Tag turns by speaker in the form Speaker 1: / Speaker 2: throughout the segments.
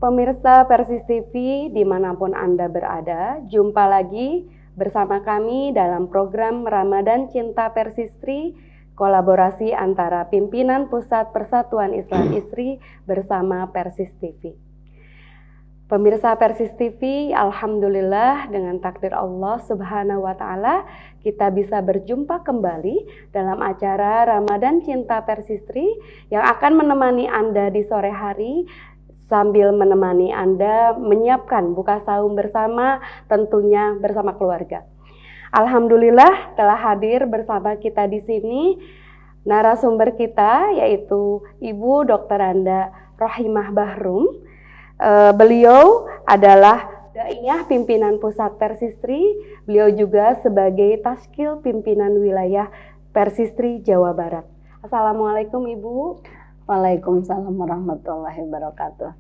Speaker 1: Pemirsa Persis TV dimanapun Anda berada, jumpa lagi bersama kami dalam program Ramadan Cinta Persistri, kolaborasi antara pimpinan Pusat Persatuan Islam Istri bersama Persis TV. Pemirsa Persis TV, alhamdulillah dengan takdir Allah Subhanahu wa Ta'ala, kita bisa berjumpa kembali dalam acara Ramadan Cinta Persistri yang akan menemani Anda di sore hari sambil menemani Anda menyiapkan buka sahur bersama, tentunya bersama keluarga. Alhamdulillah telah hadir bersama kita di sini narasumber kita, yaitu Ibu Dr. Anda Rohimah Bahrum. Beliau adalah Daiyah Pimpinan Pusat Persistri. Beliau juga sebagai Taskil Pimpinan Wilayah Persistri Jawa Barat. Assalamualaikum Ibu.
Speaker 2: Waalaikumsalam warahmatullahi wabarakatuh.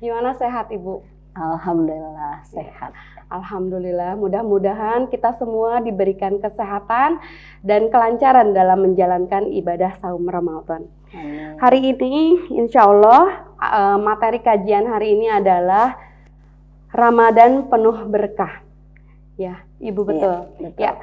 Speaker 1: Gimana, sehat Ibu?
Speaker 2: Alhamdulillah sehat.
Speaker 1: Alhamdulillah, mudah-mudahan kita semua diberikan kesehatan dan kelancaran dalam menjalankan ibadah saum Ramadan.
Speaker 2: Amin.
Speaker 1: Hari ini insya Allah materi kajian hari ini adalah Ramadan penuh berkah. Ya, Ibu betul.
Speaker 2: Betul.
Speaker 1: Ya,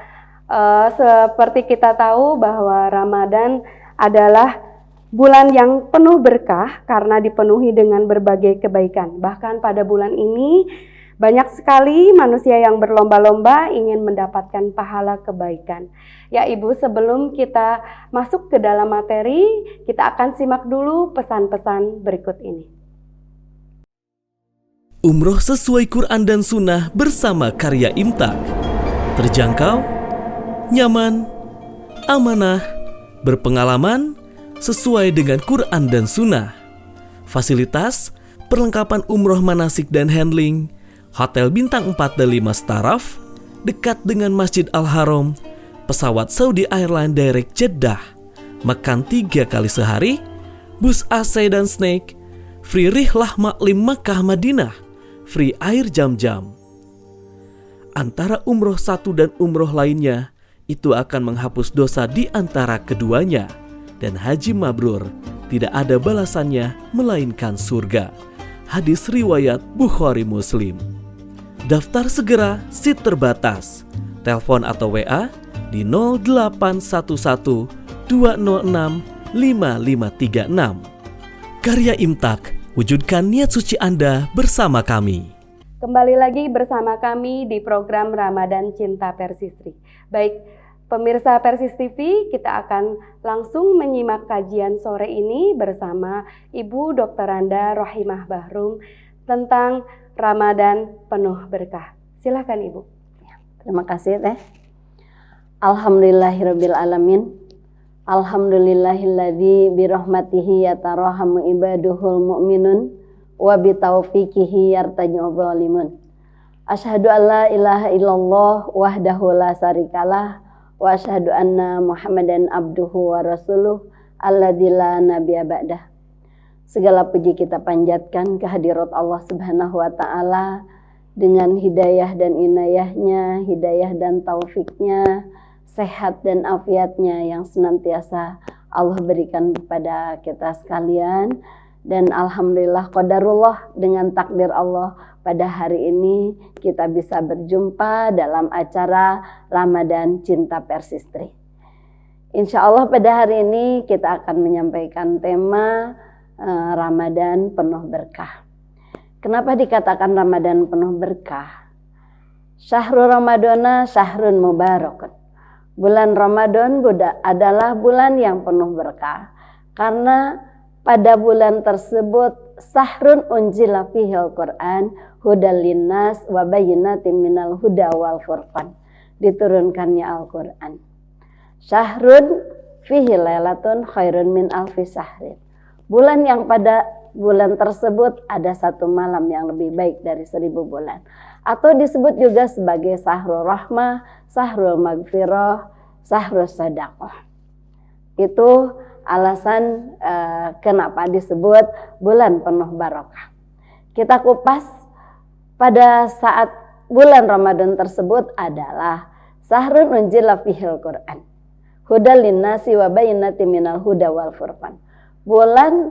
Speaker 1: seperti kita tahu bahwa Ramadan adalah bulan yang penuh berkah karena dipenuhi dengan berbagai kebaikan. Bahkan pada bulan ini banyak sekali manusia yang berlomba-lomba ingin mendapatkan pahala kebaikan. Ya Ibu, sebelum kita masuk ke dalam materi, kita akan simak dulu pesan-pesan berikut ini.
Speaker 3: Umroh sesuai Quran dan Sunnah bersama Karya Imtak. Terjangkau, nyaman, amanah, berpengalaman, sesuai dengan Quran dan Sunnah. Fasilitas, perlengkapan umroh manasik dan handling, hotel bintang 4 dan 5 staraf, dekat dengan Masjid Al-Haram, pesawat Saudi Airlines Direct Jeddah, makan 3 kali sehari, bus AC dan snack, free rihlah maklim Makkah Madinah, free air jam-jam. Antara umroh satu dan umroh lainnya, itu akan menghapus dosa di antara keduanya. Dan haji mabrur tidak ada balasannya melainkan surga. Hadis riwayat Bukhari Muslim. Daftar segera, seat terbatas. Telepon atau WA di 0811 206 5536. Karya Imtak, wujudkan niat suci Anda bersama kami.
Speaker 1: Kembali lagi bersama kami di program Ramadan Cinta Persistri. Baik, pemirsa Persis TV, kita akan langsung menyimak kajian sore ini bersama Ibu Dr. Anda Rohimah Bahrum tentang Ramadan penuh berkah. Silakan Ibu.
Speaker 2: Terima kasih Teh. Alhamdulillahirabbil alamin. Alhamdulillahilladzi birahmatihi yatarahamu ibaduhul mu'minun wa bitaufiqihi yartaju dzalimun. Asyhadu an la ilaha illallah wahdahu la syarikalah wa asyhadu anna Muhammadan abduhu wa rasuluh alladzi la nabiyya ba'dah. Segala puji kita panjatkan kehadirat Allah Subhanahu wa Ta'ala dengan hidayah dan inayahnya, hidayah dan taufiknya, sehat dan afiatnya yang senantiasa Allah berikan kepada kita sekalian. Dan alhamdulillah qadarullah, dengan takdir Allah pada hari ini kita bisa berjumpa dalam acara Ramadan Cinta Persistri. Insya Allah pada hari ini kita akan menyampaikan tema Ramadan penuh berkah. Kenapa dikatakan Ramadan penuh berkah? Syahrul Ramadana syahrun mubarakun. Bulan Ramadan adalah bulan yang penuh berkah karena pada bulan tersebut sahrun unzila fihil Quran hudal linnas wa bayyinatin minal huda wal furqan. Diturunkannya Al-Quran. Syahrun fihi lailatun khairun min alfi sahrin. Bulan yang pada bulan tersebut ada satu malam yang lebih baik dari 1000 bulan. Atau disebut juga sebagai sahrul rahmah, sahrul magfirah, sahrul sadaqah. Itu alasan kenapa disebut bulan penuh barokah. Kita kupas pada saat bulan Ramadan tersebut adalah sahrun unzila fihil Quran hudal linnasi wa bayyinatin minal huda wal furqan. Bulan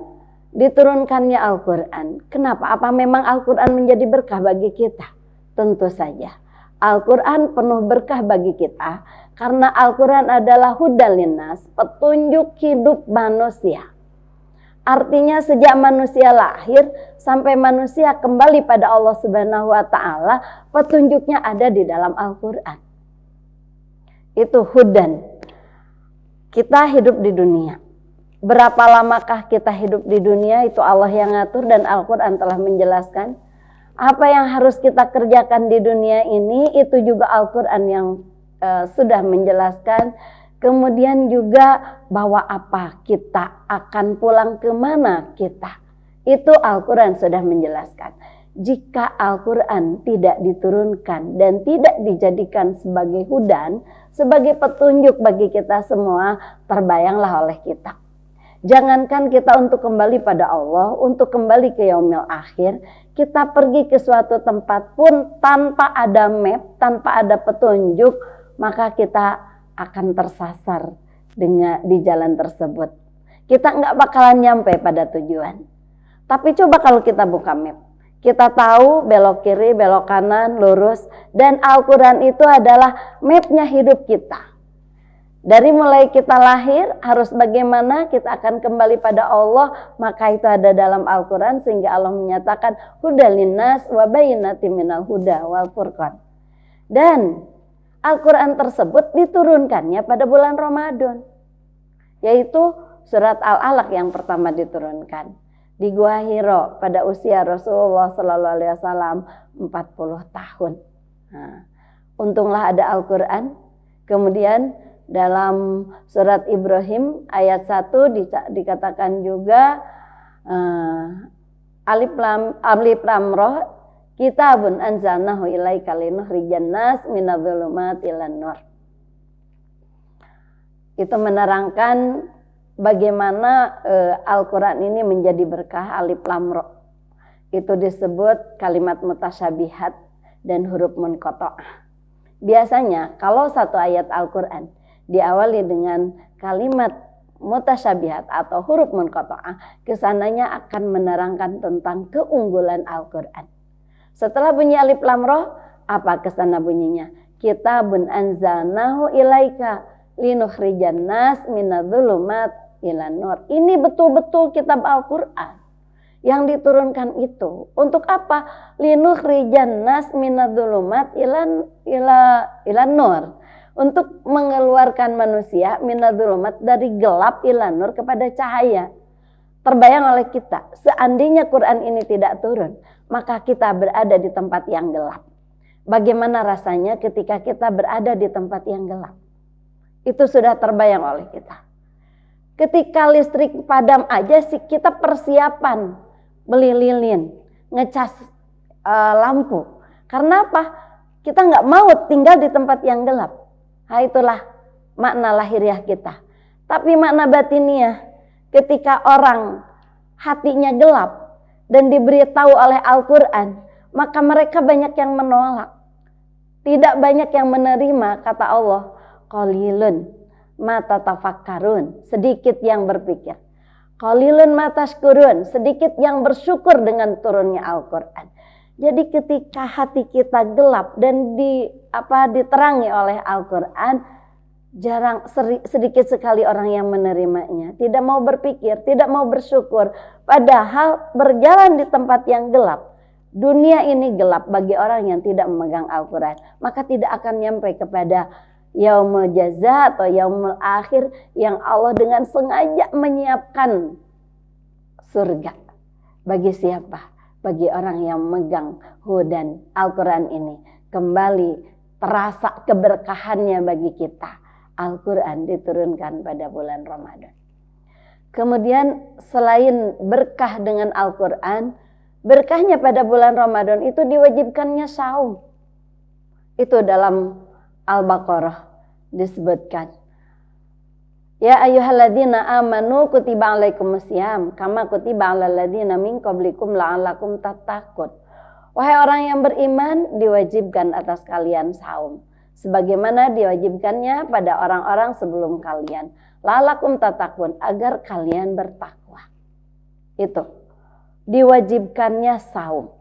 Speaker 2: diturunkannya Al-Quran. Kenapa? Apa memang Al-Quran menjadi berkah bagi kita? Tentu saja. Al-Quran penuh berkah bagi kita karena Al-Quran adalah hudal linnas, petunjuk hidup manusia. Artinya sejak manusia lahir sampai manusia kembali pada Allah Subhanahu wa taala, petunjuknya ada di dalam Al-Quran. Itu hudan. Kita hidup di dunia. Berapa lamakah kita hidup di dunia itu Allah yang ngatur dan Al-Quran telah menjelaskan. Apa yang harus kita kerjakan di dunia ini itu juga Al-Quran yang sudah menjelaskan. Kemudian juga bahwa apa kita akan pulang kemana kita. Itu Al-Quran sudah menjelaskan. Jika Al-Quran tidak diturunkan dan tidak dijadikan sebagai hudan, sebagai petunjuk bagi kita semua, terbayanglah oleh kita. Jangankan kita untuk kembali pada Allah, untuk kembali ke yaumil akhir, kita pergi ke suatu tempat pun tanpa ada map, tanpa ada petunjuk, maka kita akan tersasar di jalan tersebut. Kita nggak bakalan nyampe pada tujuan. Tapi coba kalau kita buka map, kita tahu belok kiri, belok kanan, lurus, dan Al-Quran itu adalah mapnya hidup kita. Dari mulai kita lahir harus bagaimana kita akan kembali pada Allah, maka itu ada dalam Al-Quran sehingga Allah menyatakan hudal linnas wa bayyinatin minal huda wal furqan. Dan Al-Quran tersebut diturunkannya pada bulan Ramadan, yaitu surat Al-Alaq yang pertama diturunkan di Gua Hiro pada usia Rasulullah SAW 40 tahun. Nah, untunglah ada Al-Quran. Kemudian dalam surat Ibrahim ayat 1 dikatakan juga alif lam ra kitabun anzalnahu ilaika linukhrijan nas minadh-dhulumati ilan nur. Itu menerangkan bagaimana Al-Quran ini menjadi berkah. Alif lam ra itu disebut kalimat mutasyabihat dan huruf munqata'ah. Biasanya kalau satu ayat Al-Quran diawali dengan kalimat mutasyabihat atau huruf munqata'ah, kesananya akan menerangkan tentang keunggulan Al-Quran. Setelah bunyi alif lam ra, apa kesana bunyinya? Kitabun anzalnahu ilaika linukhrijan nas minadh-dhulumat ilan nur. Ini betul-betul kitab Al-Quran yang diturunkan itu. Untuk apa? Linukhrijan nas minadh-dhulumat ilan nur. Untuk mengeluarkan manusia minadh-dhulumat dari gelap ilan nur kepada cahaya. Terbayang oleh kita, seandainya Quran ini tidak turun, maka kita berada di tempat yang gelap. Bagaimana rasanya ketika kita berada di tempat yang gelap? Itu sudah terbayang oleh kita. Ketika listrik padam aja sih kita persiapan beli lilin, ngecas lampu. Karena apa? Kita nggak mau tinggal di tempat yang gelap. Nah, itulah makna lahiriah kita. Tapi makna batiniah, ketika orang hatinya gelap dan diberitahu oleh Al-Quran, maka mereka banyak yang menolak. Tidak banyak yang menerima, kata Allah. Qalilun ma tatafakkarun, sedikit yang berpikir. Qalilun ma tashkurun, sedikit yang bersyukur dengan turunnya Al-Quran. Jadi ketika hati kita gelap dan diterangi oleh Al-Quran, sedikit sekali orang yang menerimanya. Tidak mau berpikir, tidak mau bersyukur. Padahal berjalan di tempat yang gelap. Dunia ini gelap bagi orang yang tidak memegang Al-Quran. Maka tidak akan nyampe kepada yaumul jaza atau yaumul akhir yang Allah dengan sengaja menyiapkan surga. Bagi siapa? Bagi orang yang memegang hudan Al-Quran ini. Kembali terasa keberkahannya bagi kita. Al-Quran diturunkan pada bulan Ramadan. Kemudian selain berkah dengan Al-Quran, berkahnya pada bulan Ramadan itu diwajibkannya saum. Itu dalam Al-Baqarah disebutkan. Ya ayyuhalladzina amanu kutiba alaikumusiyam kama kutiba alal ladzina min qablikum la'allakum tattaqun. Wahai orang yang beriman, diwajibkan atas kalian saum sebagaimana diwajibkannya pada orang-orang sebelum kalian. La'allakum tattaqun, agar kalian bertakwa. Itu diwajibkannya saum.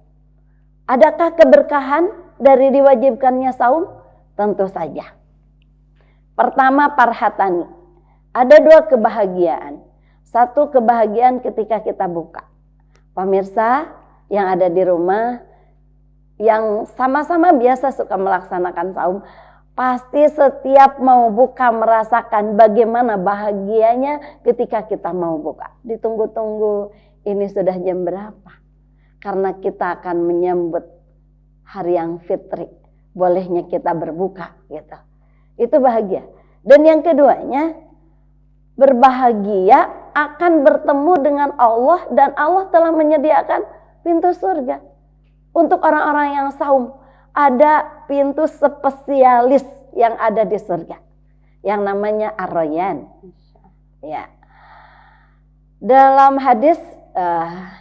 Speaker 2: Adakah keberkahan dari diwajibkannya saum? Tentu saja. Pertama, parhatani. Ada 2 kebahagiaan. Satu, kebahagiaan ketika kita buka. Pemirsa yang ada di rumah, yang sama-sama biasa suka melaksanakan saum, pasti setiap mau buka merasakan bagaimana bahagianya ketika kita mau buka. Ditunggu-tunggu, ini sudah jam berapa? Karena kita akan menyambut hari yang fitri, bolehnya kita berbuka gitu. Itu bahagia. Dan yang keduanya, berbahagia akan bertemu dengan Allah, dan Allah telah menyediakan pintu surga untuk orang-orang yang saum. Ada pintu spesialis yang ada di surga yang namanya Ar-Rayyan. Ya. Dalam hadis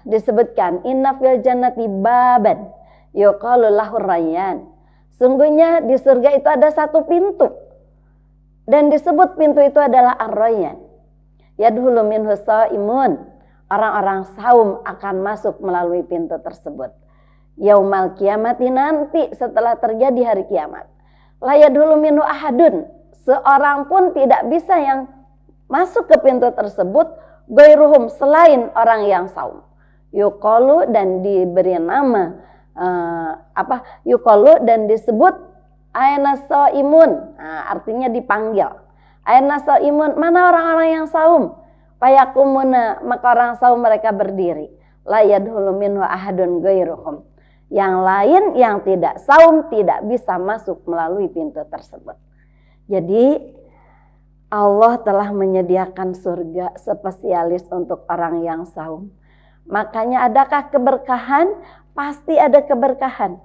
Speaker 2: disebutkan inna fil jannati baban yuqalu lahu Rayyan. Sungguhnya di surga itu ada satu pintu dan disebut pintu itu adalah Ar-Rayyan. Yadkhulu minhu shaimun. Orang-orang saum akan masuk melalui pintu tersebut. Yaumal kiamati, nanti setelah terjadi hari kiamat. La yadkhulu minhu ahadun. Seorang pun tidak bisa yang masuk ke pintu tersebut ghairuhum, selain orang yang saum. Yuqalu, dan diberi nama yuqalu, dan disebut ayna shaimun. Artinya dipanggil. Ayna shaimun, mana orang-orang yang saum? Fayakumuna, maka orang saum mereka berdiri. La yadkhulu minhu ahadun ghairuhum. Yang lain yang tidak saum tidak bisa masuk melalui pintu tersebut. Jadi Allah telah menyediakan surga spesialis untuk orang yang saum. Makanya adakah keberkahan? Pasti ada keberkahan.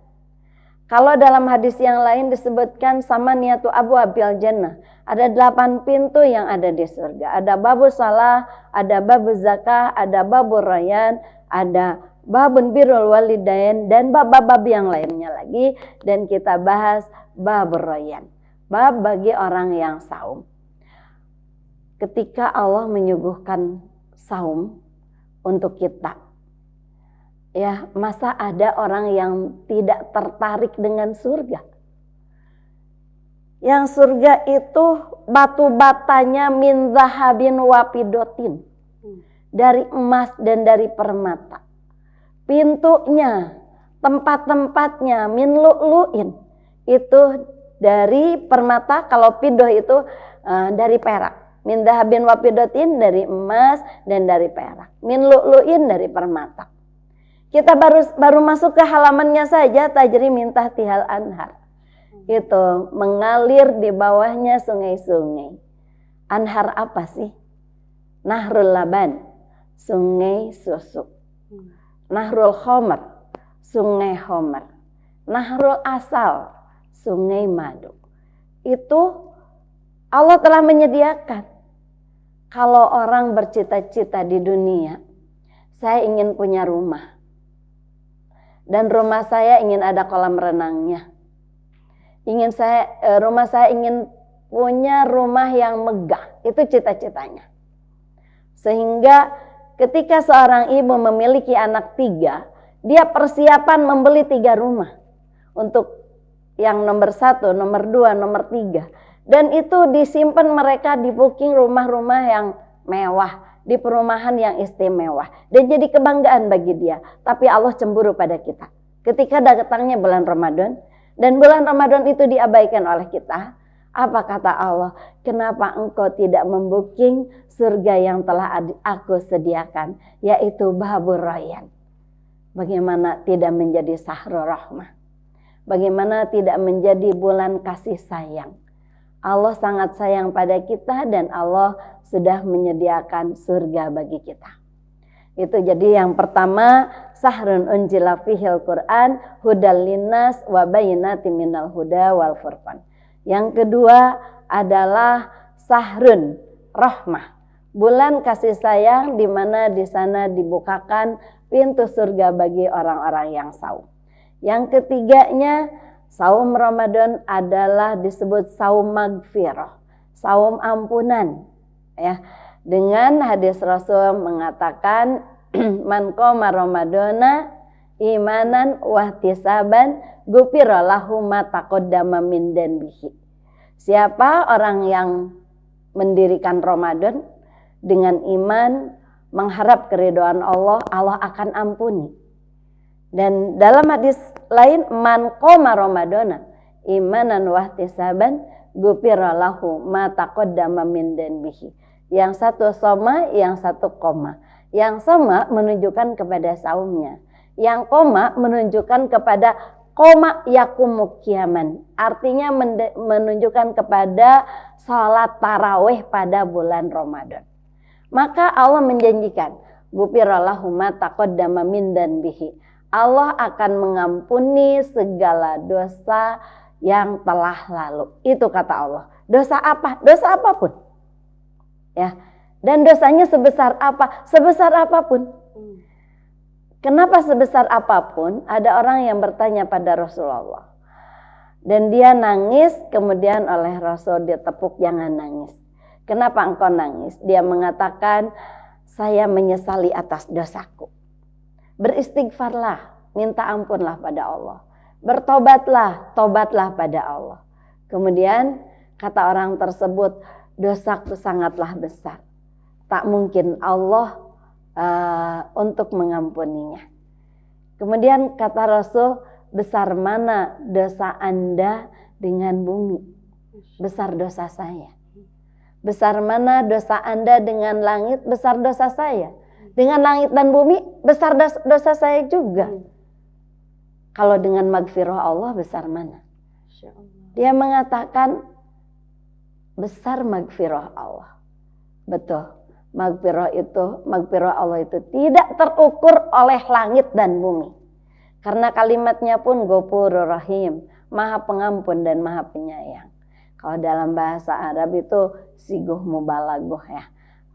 Speaker 2: Kalau dalam hadis yang lain disebutkan sama niatu abwabil jannah. Ada 8 pintu yang ada di surga. Ada babu salah, ada babu zakah, ada babu rayyan, ada babun birrul walidain, dan bab-bab yang lainnya lagi. Dan kita bahas babur rayyan, bab bagi orang yang saum. Ketika Allah menyuguhkan saum untuk kita, ya, masa ada orang yang tidak tertarik dengan surga? Yang surga itu batu batanya min zahabin wa fidotin, dari emas dan dari permata. Pintunya, tempat-tempatnya min lu'lu'in, itu dari permata. Kalau fidoh itu dari perak. Min dahabin wa fidotin, dari emas dan dari perak. Min lu'lu'in, dari permata. Kita baru masuk ke halamannya saja, tajri min tahtihal anhar. Itu mengalir di bawahnya sungai-sungai. Anhar apa sih? Nahrul laban, sungai susu. Nahrul khomer, sungai khomer. Nahrul asal, sungai madu. Itu Allah telah menyediakan. Kalau orang bercita-cita di dunia, saya ingin punya rumah. Dan rumah saya ingin ada kolam renangnya. Rumah saya ingin punya rumah yang megah. Itu cita-citanya. Sehingga ketika seorang ibu memiliki anak 3, dia persiapan membeli 3 rumah. Untuk yang nomor 1, nomor 2, nomor 3. Dan itu disimpan mereka di booking rumah-rumah yang mewah, di perumahan yang istimewa. Dan jadi kebanggaan bagi dia. Tapi Allah cemburu pada kita. Ketika datangnya bulan Ramadan, dan bulan Ramadan itu diabaikan oleh kita. Apa kata Allah? Kenapa engkau tidak membooking surga yang telah aku sediakan, yaitu babur rayyan? Bagaimana tidak menjadi sahrul rahmah? Bagaimana tidak menjadi bulan kasih sayang? Allah sangat sayang pada kita, dan Allah sudah menyediakan surga bagi kita. Itu jadi yang pertama, sahrun unzila fihil Quran hudal linnas wa bayyinatin minal huda wal furqan. Yang kedua adalah sahrun rahmah, bulan kasih sayang, di mana di sana dibukakan pintu surga bagi orang-orang yang saum. Yang ketiganya, saum Ramadan adalah disebut saum magfirah, saum ampunan, ya. Dengan hadis Rasul mengatakan Man qoma ramadana imanan wahtisaban ghufira lahu ma taqaddama min dzanbihi. Siapa orang yang mendirikan Ramadan dengan iman, mengharap keridhaan Allah, Allah akan ampuni. Dan dalam hadis lain, man qoma ramadana imanan wahtisaban ghufira lahu ma taqaddama min dzanbihi. Yang satu soma, yang satu koma. Yang soma menunjukkan kepada saumnya. Yang koma menunjukkan kepada koma yakumu qiyaman. Artinya menunjukkan kepada salat tarawih pada bulan Ramadan. Maka Allah menjanjikan, ghufira lahu ma taqaddama min dzanbihi. Allah akan mengampuni segala dosa yang telah lalu. Itu kata Allah. Dosa apa? Dosa apapun. Ya. Dan dosanya sebesar apa? Sebesar apapun. Kenapa sebesar apapun? Ada orang yang bertanya pada Rasulullah. Dan dia nangis, kemudian oleh Rasul dia tepuk, jangan nangis. Kenapa engkau nangis? Dia mengatakan, saya menyesali atas dosaku. Beristighfarlah, minta ampunlah pada Allah. Bertobatlah, tobatlah pada Allah. Kemudian kata orang tersebut, dosaku sangatlah besar. Tak mungkin Allah untuk mengampuninya. Kemudian kata Rasul, besar mana dosa Anda dengan bumi? Besar dosa saya. Besar mana dosa Anda dengan langit? Besar dosa saya. Dengan langit dan bumi, besar dosa saya juga. Kalau dengan magfirah Allah, besar mana? Dia mengatakan, besar magfirah Allah. Betul. Magfirah Allah itu tidak terukur oleh langit dan bumi. Karena kalimatnya pun Ghafurur Rahim, Maha Pengampun dan Maha Penyayang. Kalau dalam bahasa Arab itu siguh mubalaghah ya.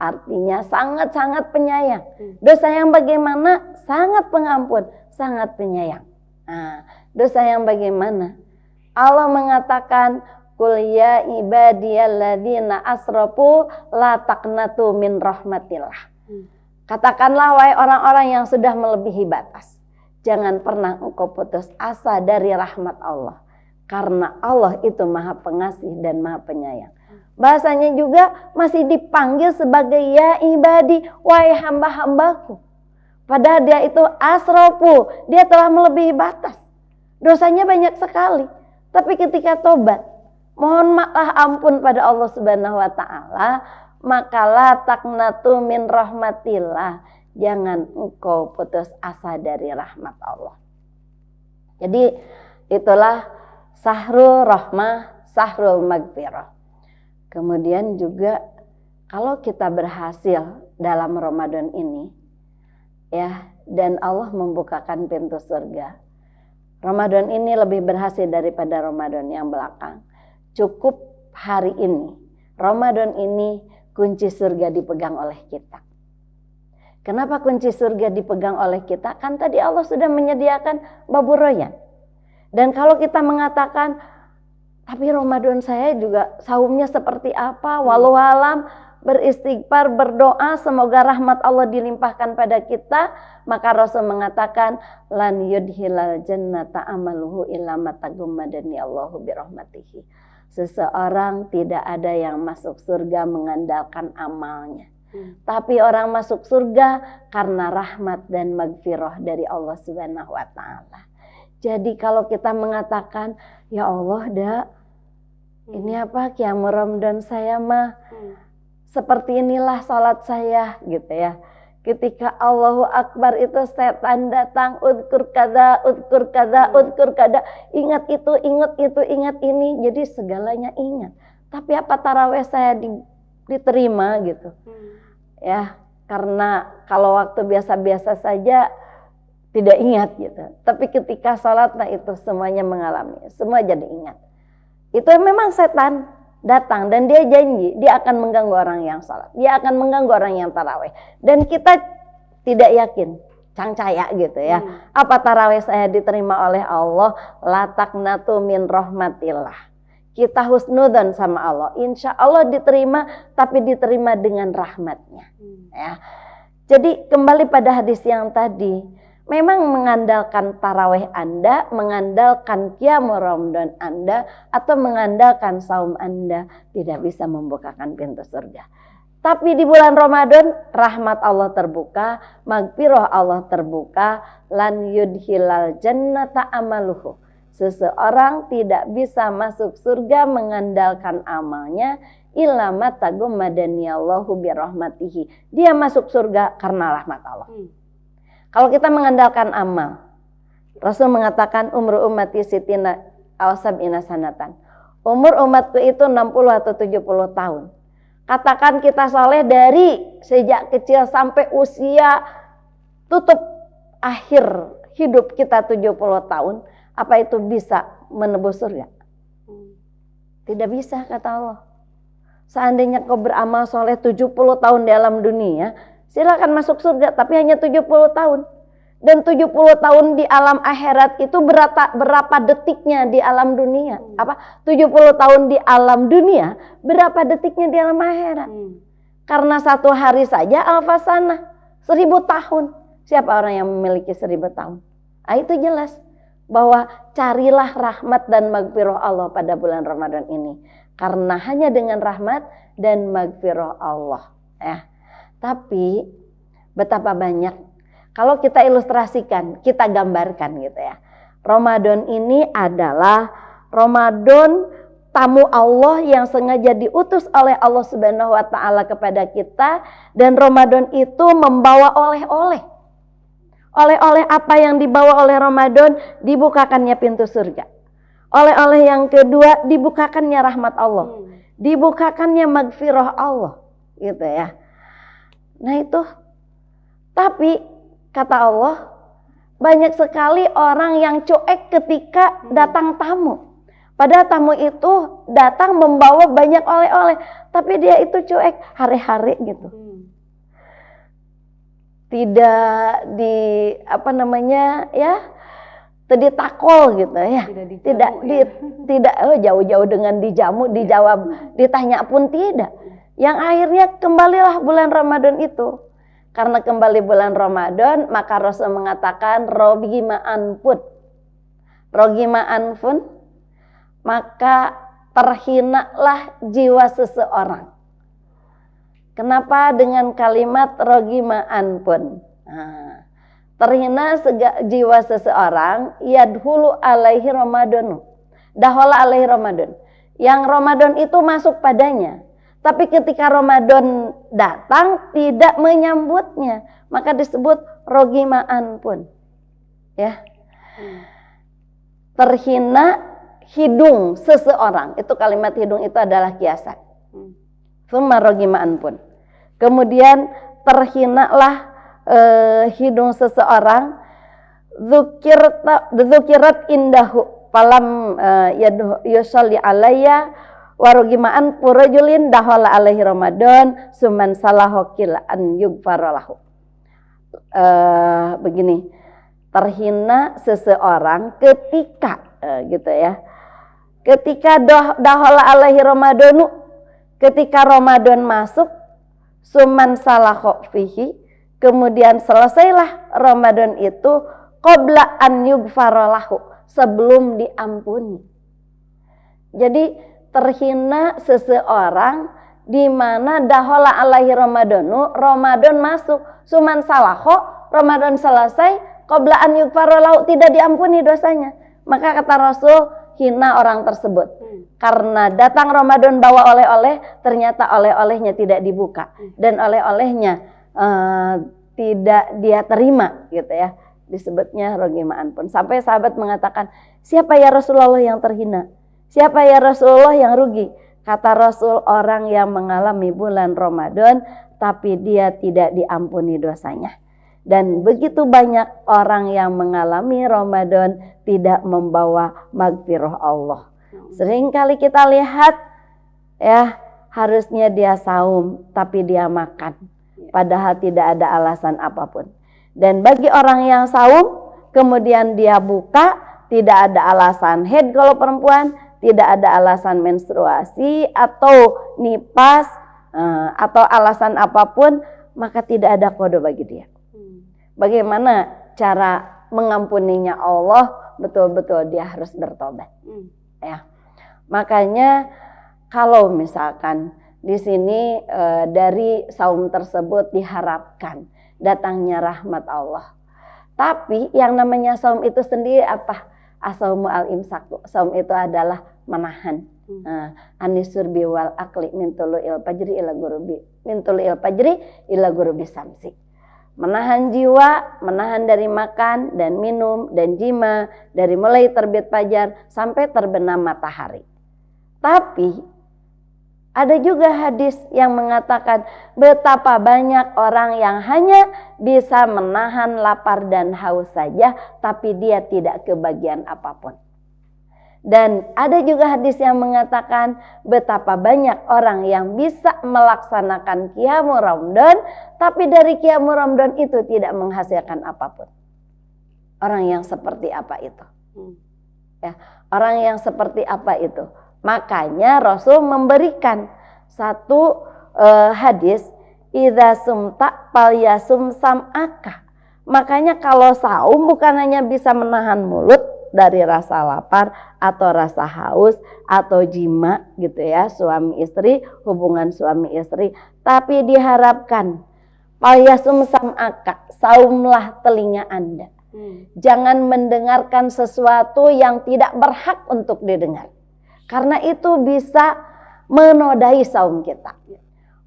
Speaker 2: Artinya sangat-sangat penyayang. Dosa yang bagaimana? Sangat pengampun, sangat penyayang. Nah, dosa yang bagaimana? Allah mengatakan, Qul ya ibadiyalladzina asrafu la taqnatu min rahmatillah. Katakanlah wahai orang-orang yang sudah melebihi batas, jangan pernah engkau putus asa dari rahmat Allah. Karena Allah itu Maha Pengasih dan Maha Penyayang. Bahasanya juga masih dipanggil sebagai ya ibadi, wahai hamba-hambaku. Padahal dia itu asrafu, dia telah melebihi batas. Dosanya banyak sekali. Tapi ketika tobat, mohon maaf ampun pada Allah Subhanahu wa taala, maka la taqnatu min rahmatillah. Jangan engkau putus asa dari rahmat Allah. Jadi itulah sahrul rahmah, sahrul magfirah. Kemudian juga kalau kita berhasil dalam Ramadan ini ya, dan Allah membukakan pintu surga. Ramadan ini lebih berhasil daripada Ramadan yang belakang. Cukup hari ini, Ramadan ini kunci surga dipegang oleh kita. Kenapa kunci surga dipegang oleh kita? Kan tadi Allah sudah menyediakan babur royan. Dan kalau kita mengatakan, tapi Ramadan saya juga saumnya seperti apa? Walau alam, beristighfar, berdoa, semoga rahmat Allah dilimpahkan pada kita. Maka Rasul mengatakan, lan yudhilal jannata amaluhu illa matagummadani Allahu birahmatihi. Seseorang tidak ada yang masuk surga mengandalkan amalnya. Tapi orang masuk surga karena rahmat dan magfirah dari Allah Subhanahu wa taala. Jadi kalau kita mengatakan, ya Allah dak, ini apa qiyamul Ramadan saya mah seperti inilah salat saya gitu ya. Ketika Allahu Akbar itu setan datang, udkur kada, udkur kada, udkur kada. Ingat itu, ingat itu, ingat ini. Jadi segalanya ingat. Tapi apa taraweh saya diterima gitu. Ya, karena kalau waktu biasa-biasa saja tidak ingat gitu. Tapi ketika salat, nah itu semuanya mengalami. Semua jadi ingat. Itu memang setan datang dan dia janji dia akan mengganggu orang yang salat, dia akan mengganggu orang yang taraweh, dan kita tidak yakin, cangcaya gitu ya. Apa taraweh saya diterima oleh Allah? La taqnatu min rahmatillah. Kita husnudzon sama Allah, insya Allah diterima, tapi diterima dengan rahmatnya. Ya, Jadi kembali pada hadis yang tadi, memang mengandalkan tarawih Anda, mengandalkan qiyamul Ramadan Anda, atau mengandalkan saum Anda tidak bisa membukakan pintu surga. Tapi di bulan Ramadan rahmat Allah terbuka, magfirah Allah terbuka, lan yudhilal jannata amaluhu. Seseorang tidak bisa masuk surga mengandalkan amalnya, illa matagummadaniyallahu birahmatihi. Dia masuk surga karena rahmat Allah. Kalau kita mengandalkan amal, Rasul mengatakan umur ummati sitina aw sab'ina sanatan. Umur umatku itu 60 atau 70 tahun. Katakan kita soleh dari sejak kecil sampai usia tutup akhir hidup kita 70 tahun. Apa itu bisa menebus surga? Tidak bisa, kata Allah. Seandainya kau beramal soleh 70 tahun di alam dunia, silakan masuk surga, tapi hanya 70 tahun. Dan 70 tahun di alam akhirat itu berapa detiknya di alam dunia? 70 tahun di alam dunia, berapa detiknya di alam akhirat? Karena satu hari saja alfasana, 1000 tahun. Siapa orang yang memiliki 1000 tahun? Itu jelas bahwa carilah rahmat dan magfirah Allah pada bulan Ramadan ini. Karena hanya dengan rahmat dan magfirah Allah. Tapi betapa banyak, kalau kita ilustrasikan, kita gambarkan gitu ya. Ramadan ini adalah Ramadan tamu Allah yang sengaja diutus oleh Allah Subhanahu wa taala kepada kita, dan Ramadan itu membawa oleh-oleh. Oleh-oleh apa yang dibawa oleh Ramadan? Dibukakannya pintu surga. Oleh-oleh yang kedua, dibukakannya rahmat Allah. Dibukakannya magfirah Allah. Gitu ya. Nah itu. Tapi kata Allah, banyak sekali orang yang cuek ketika datang tamu. Padahal tamu itu datang membawa banyak oleh-oleh. Tapi dia itu cuek hari-hari gitu. Tidak ditakol gitu ya. Tidak jauh-jauh dengan dijamu, dijawab, ditanya pun tidak. Yang akhirnya kembalilah bulan Ramadan itu. Karena kembali bulan Ramadan, maka Rasul mengatakan rogima anfun, maka terhinalah jiwa seseorang. Kenapa dengan kalimat rogima anfun? Terhina jiwa seseorang, yadhulu alaihi ramadanu, dahola alaihi ramadan. Yang Ramadan itu masuk padanya. Tapi ketika Ramadan datang tidak menyambutnya, maka disebut rogima anfun. Ya. Terhina hidung seseorang. Itu kalimat hidung itu adalah kiasan. Summa rogima anfun. Kemudian terhinalah hidung seseorang, dzukirat indahu falam yusalli alayya warugimaan purajulin dahala alaihi ramadan suman salahokil an yugfaralahu. Begini, terhina seseorang ketika gitu ya, ketika dahala alaihi ramadanu, ketika Ramadan masuk, suman salahok fihi, kemudian selesailah Ramadan itu, qabla an yugfaralahu, sebelum diampuni. Jadi terhina seseorang di mana dahola alaihi ramadanu, Ramadan masuk, suman salaho, Ramadan selesai, qabla an yugfaralahu, tidak diampuni dosanya. Maka kata Rasul, hina orang tersebut. Karena datang Ramadan bawa oleh-oleh, ternyata oleh-olehnya tidak dibuka. Dan oleh-olehnya tidak dia terima gitu ya. Disebutnya rogima anfun. Sampai sahabat mengatakan, siapa ya Rasulullah yang terhina? Siapa ya Rasulullah yang rugi? Kata Rasul, orang yang mengalami bulan Ramadan tapi dia tidak diampuni dosanya. Dan begitu banyak orang yang mengalami Ramadan tidak membawa magfirah Allah. Seringkali kita lihat ya, harusnya dia saum tapi dia makan, padahal tidak ada alasan apapun. Dan bagi orang yang saum kemudian dia buka, tidak ada alasan haid kalau perempuan, tidak ada alasan menstruasi atau nipas atau alasan apapun, maka tidak ada qada bagi dia. Bagaimana cara mengampuninya Allah? Betul-betul dia harus bertobat. Ya. Makanya kalau misalkan di sini dari saum tersebut diharapkan datangnya rahmat Allah. Tapi yang namanya saum itu sendiri apa? As-saumu al-imsak. Saum itu adalah menahan. Anisurbi wal akli min tulu'il fajri ila gurubi. Min tulu'il fajri ila gurubi samsi. Menahan jiwa, menahan dari makan dan minum dan jima dari mulai terbit fajar sampai terbenam matahari. Tapi ada juga hadis yang mengatakan betapa banyak orang yang hanya bisa menahan lapar dan haus saja, tapi dia tidak kebagian apapun. Dan ada juga hadis yang mengatakan betapa banyak orang yang bisa melaksanakan qiyamul Ramadan, tapi dari qiyamul Ramadan itu tidak menghasilkan apapun. Orang yang seperti apa itu? Ya, orang yang seperti apa itu? Makanya Rasul memberikan satu hadis, idza sumta falyasum sam'aka. Makanya kalau saum bukan hanya bisa menahan mulut dari rasa lapar atau rasa haus atau jima gitu ya, suami istri, hubungan suami istri, tapi diharapkan falyasum sam'aka, saumlah telinga Anda. Jangan mendengarkan sesuatu yang tidak berhak untuk didengar. Karena itu bisa menodai saum kita.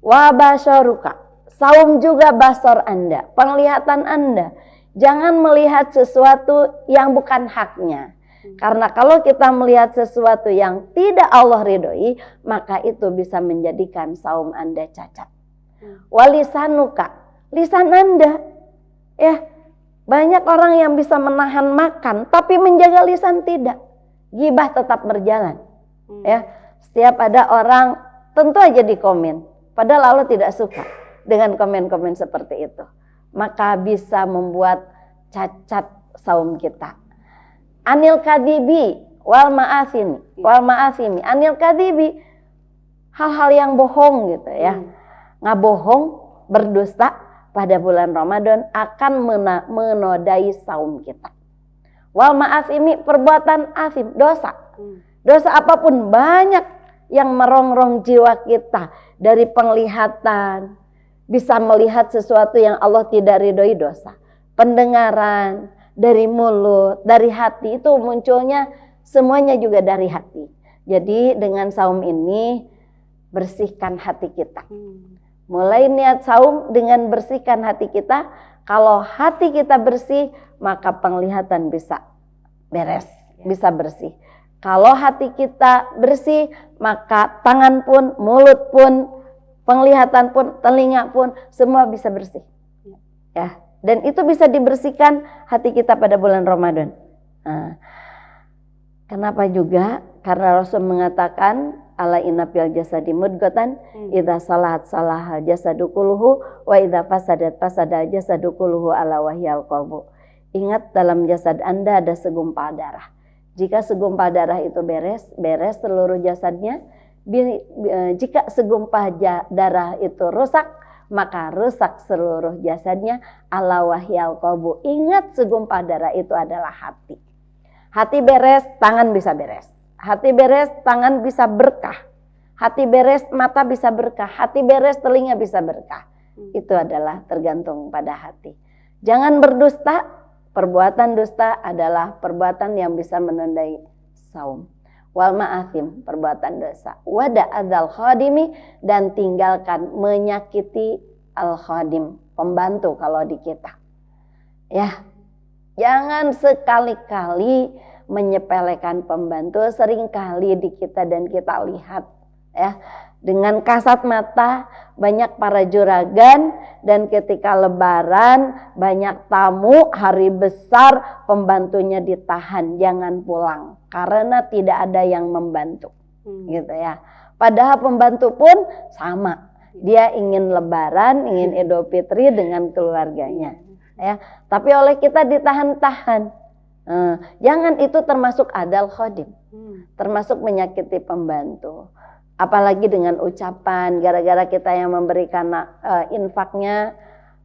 Speaker 2: Wa basyaruka, saum juga basar Anda, penglihatan Anda. Jangan melihat sesuatu yang bukan haknya. Karena kalau kita melihat sesuatu yang tidak Allah ridhoi, maka itu bisa menjadikan saum Anda cacat. Walisanuka, lisan Anda. Ya, banyak orang yang bisa menahan makan, tapi menjaga lisan tidak. Ghibah tetap berjalan. Ya, setiap ada orang tentu aja di komen, padahal Allah tidak suka dengan komen-komen seperti itu, maka bisa membuat cacat saum kita. Anil kadibi wal ma'asimi, anil kadibi, hal-hal yang bohong gitu ya, ngabohong, berdusta pada bulan Ramadan akan menodai saum kita. Wal ma'asimi, perbuatan asim, dosa. Dosa apapun, banyak yang merongrong jiwa kita. Dari penglihatan, bisa melihat sesuatu yang Allah tidak ridhoi, dosa. Pendengaran, dari mulut, dari hati, itu munculnya semuanya juga dari hati. Jadi dengan saum ini bersihkan hati kita. Mulai niat saum dengan bersihkan hati kita. Kalau hati kita bersih, maka penglihatan bisa beres, bisa bersih. Kalau hati kita bersih, maka tangan pun, mulut pun, penglihatan pun, telinga pun, semua bisa bersih. Ya, dan itu bisa dibersihkan hati kita pada bulan Ramadan. Nah, kenapa juga? Karena Rasul mengatakan, ala inna fil jasadi mudghatan, idza salahat salahal jasadu kulluhu, wa idza fasadat fasada jasadu kulluhu ala wahyal qalbu. Ingat, dalam jasad Anda ada segumpal darah. Jika segumpal darah itu beres seluruh jasadnya. Jika segumpal darah itu rusak, maka rusak seluruh jasadnya. Ala wahyal qalbu. Ingat, segumpal darah itu adalah hati. Hati beres, tangan bisa beres. Hati beres, tangan bisa berkah. Hati beres, mata bisa berkah. Hati beres, telinga bisa berkah. Itu adalah tergantung pada hati. Jangan berdusta. Perbuatan dusta adalah perbuatan yang bisa menodai saum. Wal ma'athim, perbuatan dosa. Wada adzal khadimi, dan tinggalkan menyakiti al khadim, pembantu kalau di kita. Ya, jangan sekali-kali menyepelekan pembantu. Seringkali di kita dan kita lihat ya, dengan kasat mata banyak para juragan, dan ketika lebaran banyak tamu, hari besar, pembantunya ditahan, jangan pulang karena tidak ada yang membantu. Gitu ya. Padahal pembantu pun sama, dia ingin lebaran, ingin Idul Fitri dengan keluarganya ya, tapi oleh kita ditahan-tahan. Jangan, itu termasuk adal khodim, termasuk menyakiti pembantu. apalagi dengan ucapan, gara-gara kita yang memberikan infaknya,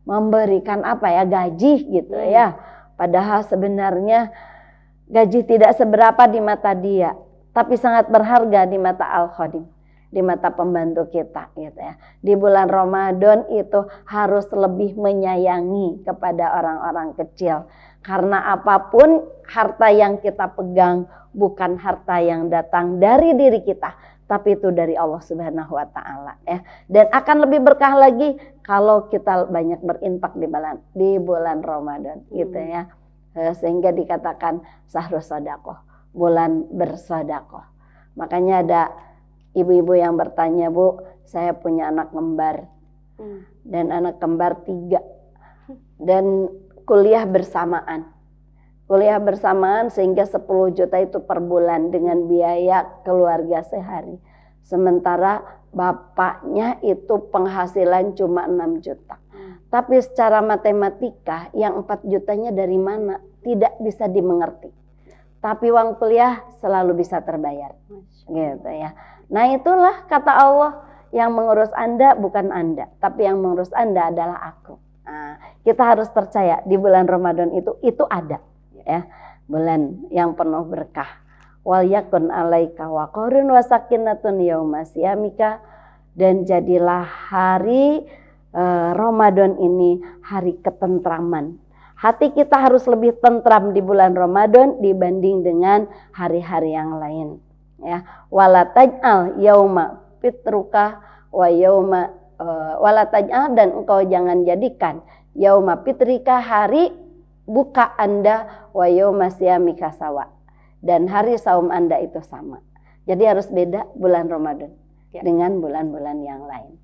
Speaker 2: memberikan gaji gitu ya. Padahal sebenarnya gaji tidak seberapa di mata dia, tapi sangat berharga di mata al-khadim, di mata pembantu kita gitu ya. Di bulan Ramadan itu harus lebih menyayangi kepada orang-orang kecil. Karena apapun harta yang kita pegang bukan harta yang datang dari diri kita, tapi itu dari Allah Subhanahu wa taala ya. Dan akan lebih berkah lagi kalau kita banyak berinfak di bulan Ramadan gitu ya. Sehingga dikatakan syahrus shadaqah, bulan bersedekah. Makanya ada ibu-ibu yang bertanya, Bu, saya punya anak kembar dan anak kembar 3 dan kuliah bersamaan sehingga 10 juta itu per bulan dengan biaya keluarga sehari. Sementara bapaknya itu penghasilan cuma 6 juta. Tapi secara matematika yang 4 jutanya dari mana tidak bisa dimengerti. Tapi uang kuliah selalu bisa terbayar. Gitu ya. Nah itulah kata Allah, yang mengurus Anda bukan Anda, tapi yang mengurus Anda adalah aku. Nah, kita harus percaya di bulan Ramadan itu ada ya, bulan yang penuh berkah. Wal yakun alaika waqarun wa sakinatun yauma siyamika, dan jadilah hari Ramadan ini hari ketentraman. Hati kita harus lebih tentram di bulan Ramadan dibanding dengan hari-hari yang lain ya. Wala taj'al yauma fitruka wa yauma wala taj'al, dan engkau jangan jadikan yauma fitrika hari buka Anda wa yauma siyamika sawa, dan hari saum Anda itu sama. Jadi harus beda bulan Ramadan dengan bulan-bulan yang lain.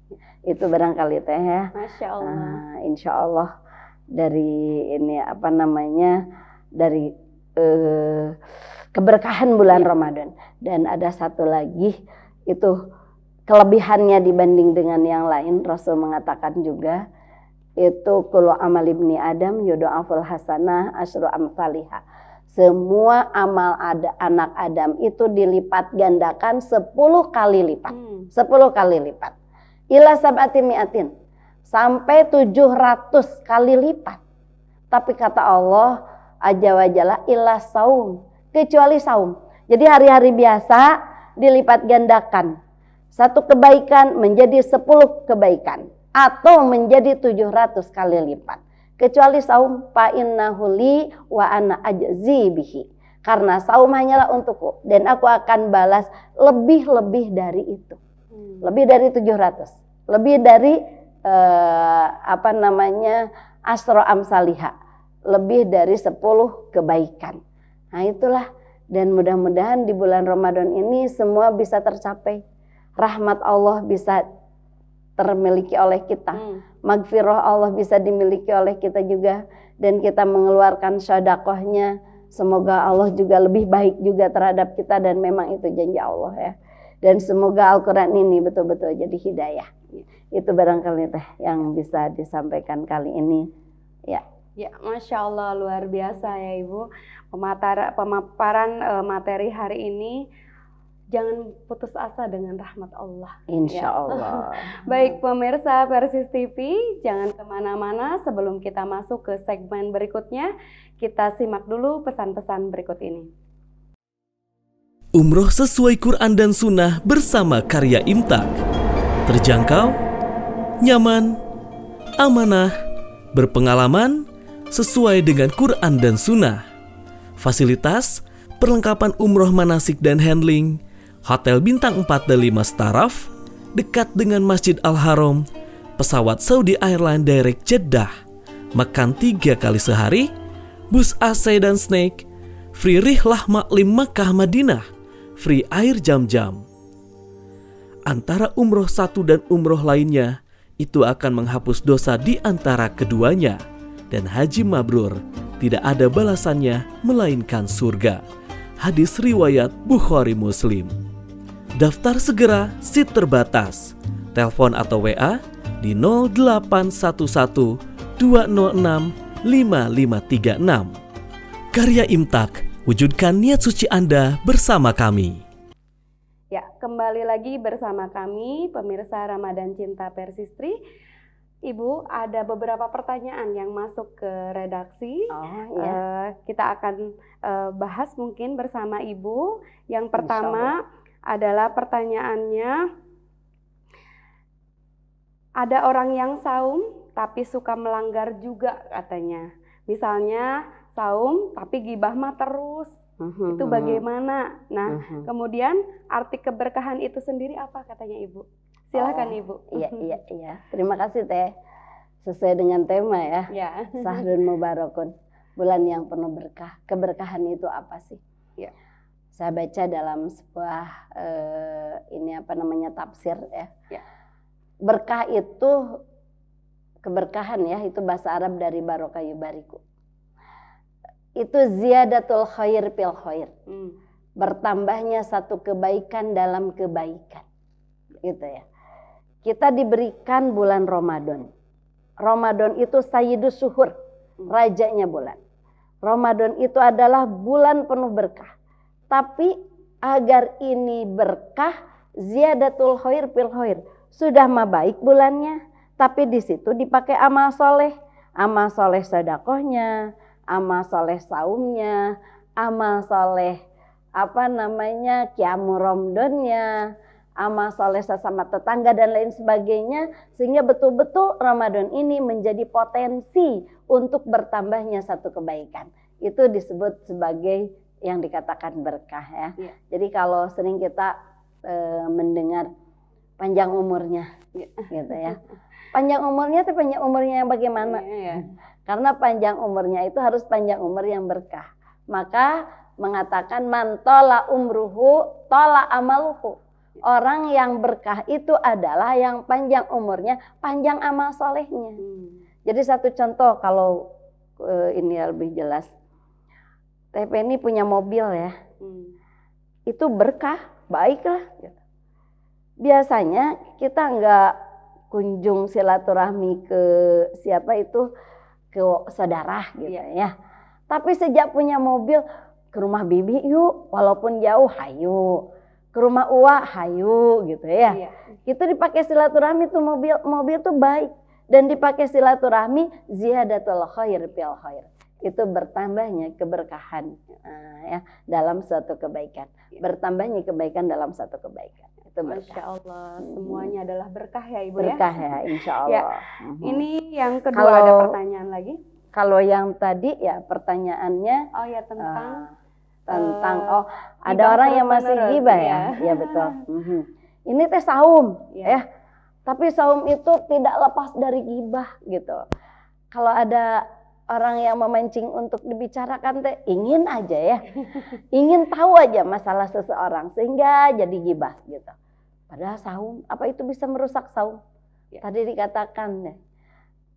Speaker 2: Itu barangkali teh ya.
Speaker 1: Masya Allah.
Speaker 2: Insya Allah dari ini dari keberkahan bulan Ramadan. Dan ada satu lagi, itu kelebihannya dibanding dengan yang lain. Rasul mengatakan juga, itu kullu amal ibni Adam yudha'aful hasanah asyru amsalihah. Semua amal anak Adam itu dilipat gandakan 10 kali lipat. 10 kali lipat. Ila sab'ati mi'atin, sampai 700 kali lipat. Tapi kata Allah Azza wa Jalla, illa saum, kecuali saum. Jadi hari-hari biasa dilipat gandakan. Satu kebaikan menjadi 10 kebaikan, atau menjadi 700 kali lipat. Kecuali saum, fa innahu li wa ana ajzi bihi. Karena saum hanyalah untukku dan aku akan balas lebih-lebih dari itu. Lebih dari 700. Lebih dari asro amsaliha. Lebih dari 10 kebaikan. Nah itulah, dan mudah-mudahan di bulan Ramadan ini semua bisa tercapai. Rahmat Allah bisa termiliki oleh kita. Magfirah Allah bisa dimiliki oleh kita juga. Dan kita mengeluarkan sedekahnya. Semoga Allah juga lebih baik juga terhadap kita. Dan memang itu janji Allah ya. Dan semoga Al-Quran ini betul-betul jadi hidayah. Itu barangkali teh yang bisa disampaikan kali ini. Ya.
Speaker 1: Ya, Masya Allah, luar biasa ya Ibu. Pemaparan materi hari ini. Jangan putus asa dengan rahmat Allah.
Speaker 2: Insya Allah.
Speaker 1: Baik pemirsa Persis TV, jangan kemana-mana. Sebelum kita masuk ke segmen berikutnya, kita simak dulu pesan-pesan berikut ini.
Speaker 3: Umroh sesuai Quran dan Sunnah bersama karya Imtak. Terjangkau, nyaman, amanah, berpengalaman, sesuai dengan Quran dan Sunnah. Fasilitas, perlengkapan umroh manasik dan handling, hotel bintang 4 dan 5 staraf, dekat dengan Masjid Al-Haram, pesawat Saudi Airlines Direct Jeddah, makan 3 kali sehari, bus AC dan snack, free rihlah maklim Makkah Madinah, free air jam-jam. Antara umroh satu dan umroh lainnya, itu akan menghapus dosa di antara keduanya. Dan haji mabrur tidak ada balasannya melainkan surga. Hadis riwayat Bukhari Muslim. Daftar segera, seat terbatas. Telepon atau WA di 0811 206 5536. Karya Imtak, wujudkan niat suci Anda bersama kami.
Speaker 1: Ya, kembali lagi bersama kami pemirsa Ramadan Cinta Persistri. Ibu, ada beberapa pertanyaan yang masuk ke redaksi.
Speaker 2: Oh iya.
Speaker 1: Kita akan bahas mungkin bersama Ibu. Yang pertama adalah pertanyaannya, ada orang yang saum tapi suka melanggar juga katanya. Misalnya saum tapi gibah mah terus. Itu bagaimana? Nah, kemudian arti keberkahan itu sendiri apa katanya Ibu? Silakan Ibu.
Speaker 2: Iya. Terima kasih Teh. Sesuai dengan tema ya.
Speaker 1: Ya.
Speaker 2: Sahrun Mubarakun, bulan yang penuh berkah. Keberkahan itu apa sih?
Speaker 1: Ya.
Speaker 2: Saya baca dalam sebuah tafsir ya.
Speaker 1: Ya.
Speaker 2: Berkah itu keberkahan ya, itu bahasa Arab dari barokah yubariku. Itu ziyadatul khair fil khair. Bertambahnya satu kebaikan dalam kebaikan. Gitu ya. Kita diberikan bulan Ramadan. Ramadan itu sayyidus suhur, rajanya bulan. Ramadan itu adalah bulan penuh berkah. Tapi agar ini berkah, ziyadatul khair fil khair. Sudah mah baik bulannya, tapi di situ dipakai amal soleh sedekahnya, amal soleh saumnya, amal soleh qiyamul Ramadannya, amal soleh sesama tetangga dan lain sebagainya, sehingga betul-betul Ramadan ini menjadi potensi untuk bertambahnya satu kebaikan. Itu disebut sebagai yang dikatakan berkah ya. Jadi kalau sering kita mendengar panjang umurnya gitu ya. Panjang umurnya itu panjang umurnya yang bagaimana? Karena panjang umurnya itu harus panjang umur yang berkah. Maka mengatakan man tola umruhu tola amaluhu. Orang yang berkah itu adalah yang panjang umurnya, panjang amal solehnya. Jadi satu contoh kalau ini lebih jelas. TP ini punya mobil ya. Itu berkah, baiklah. Biasanya kita nggak kunjung silaturahmi ke ke saudara gitu ya. Tapi sejak punya mobil, ke rumah bibi yuk, walaupun jauh hayu. Ke rumah uwa hayu gitu ya. Itu dipakai silaturahmi tuh mobil tuh baik, dan dipakai silaturahmi ziyadatul khair fil khair. Itu bertambahnya keberkahan ya dalam suatu kebaikan. Bertambahnya kebaikan dalam satu kebaikan. Itu berkah.
Speaker 1: Masya Allah, semuanya adalah berkah ya Ibu
Speaker 2: berkah ya, insya Allah.
Speaker 1: Ini yang kedua, ada pertanyaan lagi.
Speaker 2: Kalau yang tadi ya pertanyaannya tentang ada orang yang masih gibah ya. Ya betul. Ini teh saum ya. Tapi saum itu tidak lepas dari gibah gitu. Kalau ada orang yang memancing untuk dibicarakan teh ingin aja ya. Ingin tahu aja masalah seseorang sehingga jadi gibah gitu. Padahal saum, apa itu bisa merusak saum? Tadi dikatakan ya.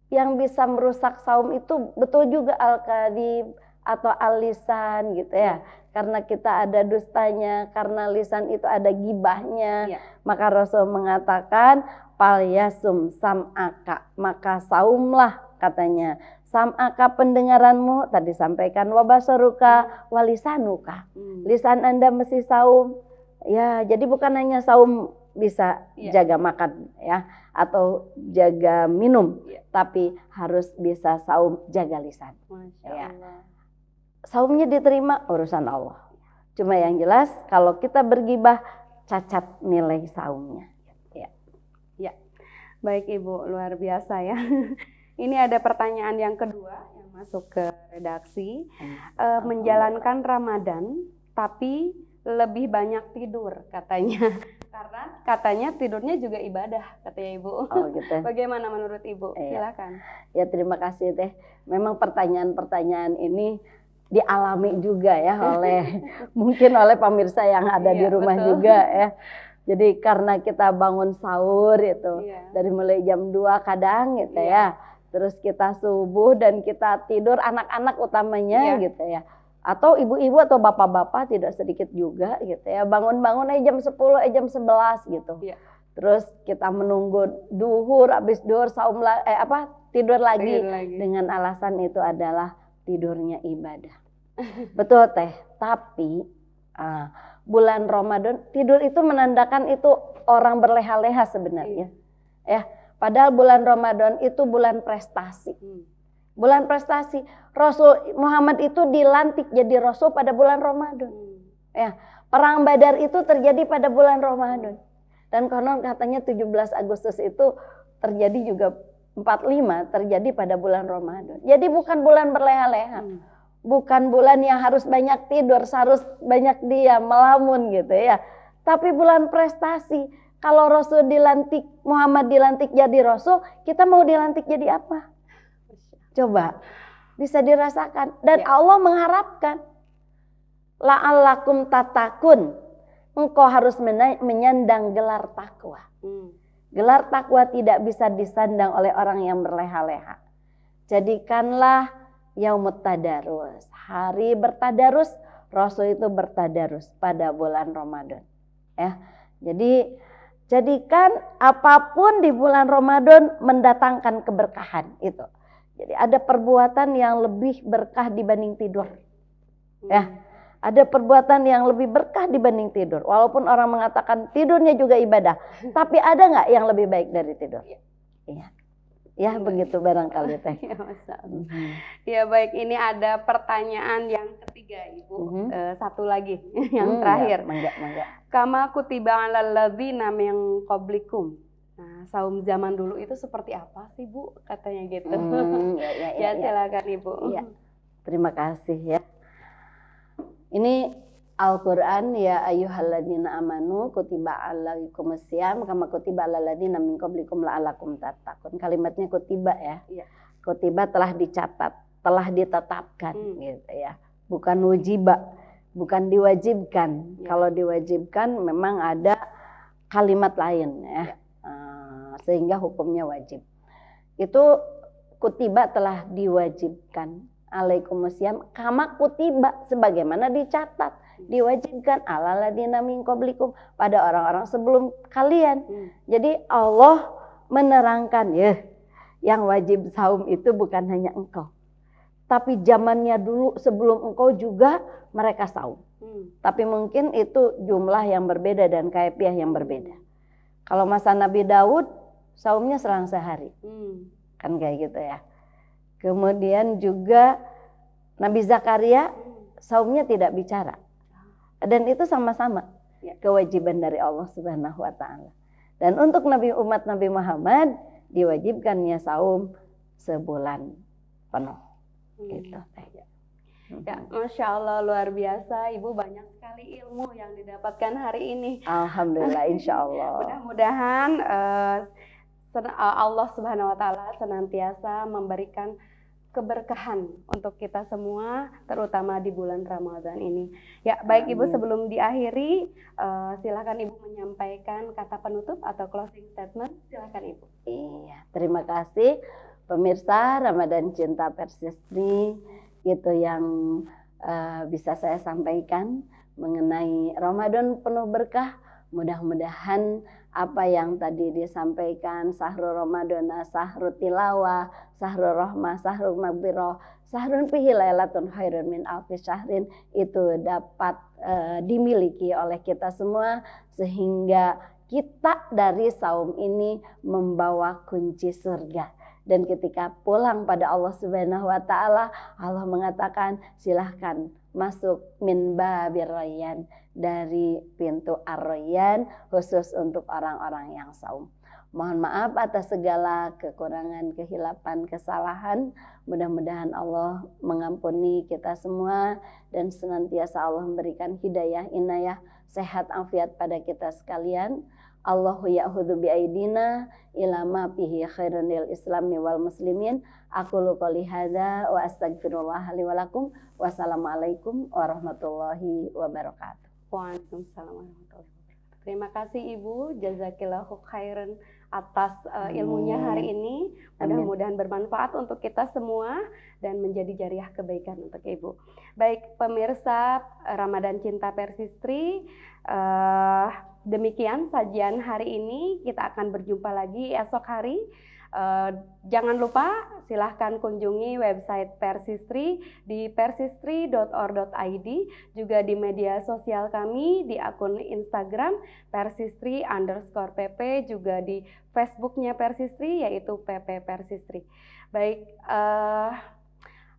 Speaker 2: Yang bisa merusak saum itu betul juga al-kadhib atau al-lisan gitu ya. Karena kita ada dustanya, karena lisan itu ada gibahnya. Maka Rasul mengatakan falyasum sam'aka, maka saumlah katanya. Sam'aka pendengaranmu, tadi sampaikan wabasaruka walisanuka. Lisan Anda mesti saum. Ya, jadi bukan hanya saum bisa jaga makan ya atau jaga minum, tapi harus bisa saum jaga lisan.
Speaker 1: Masya Allah.
Speaker 2: Saumnya diterima urusan Allah. Cuma yang jelas kalau kita bergibah cacat nilai saumnya.
Speaker 1: Ya. Baik Ibu, luar biasa ya. Ini ada pertanyaan yang kedua yang masuk ke redaksi. Menjalankan Ramadan tapi lebih banyak tidur katanya. Karena katanya tidurnya juga ibadah katanya Ibu.
Speaker 2: Oh gitu.
Speaker 1: Bagaimana menurut Ibu? Silakan.
Speaker 2: Ya terima kasih Teh. Memang pertanyaan-pertanyaan ini dialami juga ya mungkin oleh pemirsa yang ada di rumah juga ya. Jadi karena kita bangun sahur itu dari mulai jam 2 kadang gitu ya. Terus kita subuh dan kita tidur, anak-anak utamanya gitu ya. Atau ibu-ibu atau bapak-bapak tidak sedikit juga gitu ya. Bangun-bangun jam 10, jam 11 gitu. Terus kita menunggu duhur, habis duhur tidur lagi. Dengan alasan itu adalah tidurnya ibadah. Betul Teh, tapi bulan Ramadan, tidur itu menandakan itu orang berleha-leha sebenarnya. Ya, padahal bulan Ramadan itu bulan prestasi. Bulan prestasi. Rasul Muhammad itu dilantik jadi rasul pada bulan Ramadan. Ya, perang Badar itu terjadi pada bulan Ramadan. Dan konon katanya 17 Agustus itu terjadi juga 45 terjadi pada bulan Ramadan. Jadi bukan bulan berleha-leha. Bukan bulan yang harus banyak tidur, harus banyak diam, melamun gitu ya. Tapi bulan prestasi. Kalau Rasul dilantik, Muhammad dilantik jadi Rasul, kita mau dilantik jadi apa? Coba, bisa dirasakan. Dan Allah mengharapkan, la'allakum tatakun, engkau harus menyandang gelar takwa. Gelar takwa tidak bisa disandang oleh orang yang berleha-leha. Jadikanlah yaumut tadarus, hari bertadarus. Rasul itu bertadarus pada bulan Ramadan. Ya, jadi jadikan apapun di bulan Ramadan mendatangkan keberkahan itu. Jadi ada perbuatan yang lebih berkah dibanding tidur. Ya, ada perbuatan yang lebih berkah dibanding tidur. Walaupun orang mengatakan tidurnya juga ibadah, tapi ada nggak yang lebih baik dari tidur? Iya. Ya begitu barangkali teh.
Speaker 1: Ya baik, ini ada pertanyaan yang ketiga Ibu. Satu lagi yang terakhir.
Speaker 2: Mangga.
Speaker 1: Kama kutiba 'alal ladzina min qablikum. Nah, saum zaman dulu itu seperti apa sih Bu? Katanya gitu. Ya silakan Ibu.
Speaker 2: Ya. Terima kasih ya. Ini Al-Quran, ya ayyuhalladzina amanu kutiba alaikumusiyam kama kutiba alal ladzina min qablikum la'allakum tattaqun. Kalimatnya kutiba ya. Kutiba telah dicatat, telah ditetapkan gitu ya. Bukan wajiba, bukan diwajibkan. Kalau diwajibkan memang ada kalimat lain ya. Sehingga hukumnya wajib. Itu kutiba telah diwajibkan. Alaikumusiyam kama kutiba, sebagaimana dicatat, diwajibkan alal ladzina min qablikum, pada orang-orang sebelum kalian. Jadi Allah menerangkan ya, yang wajib saum itu bukan hanya engkau, tapi zamannya dulu sebelum engkau juga mereka saum. Tapi mungkin itu jumlah yang berbeda dan kaifiah yang berbeda. Kalau masa Nabi Daud saumnya selang sehari, kan kayak gitu ya. Kemudian juga Nabi Zakaria saumnya tidak bicara. Dan itu sama-sama kewajiban dari Allah Subhanahu wa taala. Dan untuk umat Nabi Muhammad diwajibkannya saum sebulan penuh. Gitu.
Speaker 1: Ya, Masya Allah, luar biasa Ibu, banyak sekali ilmu yang didapatkan hari ini.
Speaker 2: Alhamdulillah, insya Allah.
Speaker 1: Mudah-mudahan Allah Subhanahu wa taala senantiasa memberikan keberkahan untuk kita semua, terutama di bulan Ramadan ini. Ya, baik Ibu, sebelum diakhiri, silakan Ibu menyampaikan kata penutup atau closing statement. Silakan Ibu.
Speaker 2: Iya, terima kasih pemirsa Ramadan Cinta Persistri. Itu yang bisa saya sampaikan mengenai Ramadan penuh berkah. Mudah-mudahan apa yang tadi disampaikan, sahrul Ramadan, sahrul tilawah, sahrul rahmah, sahrul maghfirah, sahrun fihi lailatun khairun min alfi syahrin, itu dapat dimiliki oleh kita semua, sehingga kita dari saum ini membawa kunci surga. Dan ketika pulang pada Allah Subhanahu wa taala, Allah mengatakan silahkan masuk min babir rayyan, dari pintu ar-rayyan, khusus untuk orang-orang yang saum. Mohon maaf atas segala kekurangan, kehilapan, kesalahan. Mudah-mudahan Allah mengampuni kita semua dan senantiasa Allah memberikan hidayah, inayah, sehat, afiat pada kita sekalian. Allahu ya'khudhu bi'aidina ila ma fihi khairun lil islami wal muslimin. Aqulu qouli hadza wa astaghfirullah li wa lakum. Wassalamualaikum warahmatullahi wabarakatuh.
Speaker 1: Waalaikumsalam warahmatullahi wabarakatuh. Terima kasih Ibu, jazakillahu khairan atas ilmunya hari ini. Mudah-mudahan bermanfaat untuk kita semua dan menjadi jariah kebaikan untuk Ibu. Baik pemirsa Ramadan Cinta Persistri, demikian sajian hari ini. Kita akan berjumpa lagi esok hari Jangan lupa silahkan kunjungi website Persistri di persistri.or.id, juga di media sosial kami di akun Instagram persistri_pp, juga di Facebooknya Persistri yaitu PP Persistri. Baik,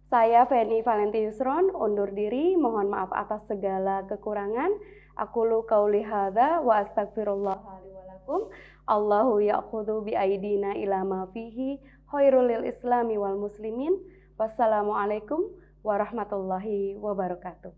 Speaker 1: saya Feni Valenti Yusron undur diri, mohon maaf atas segala kekurangan. Aqulu qauli hadza wa astaghfirullah li wa lakum. Allahu ya'khudhu bi aidina ila ma fihi khairul lil islami wal muslimin. Wassalamualaikum warahmatullahi wabarakatuh.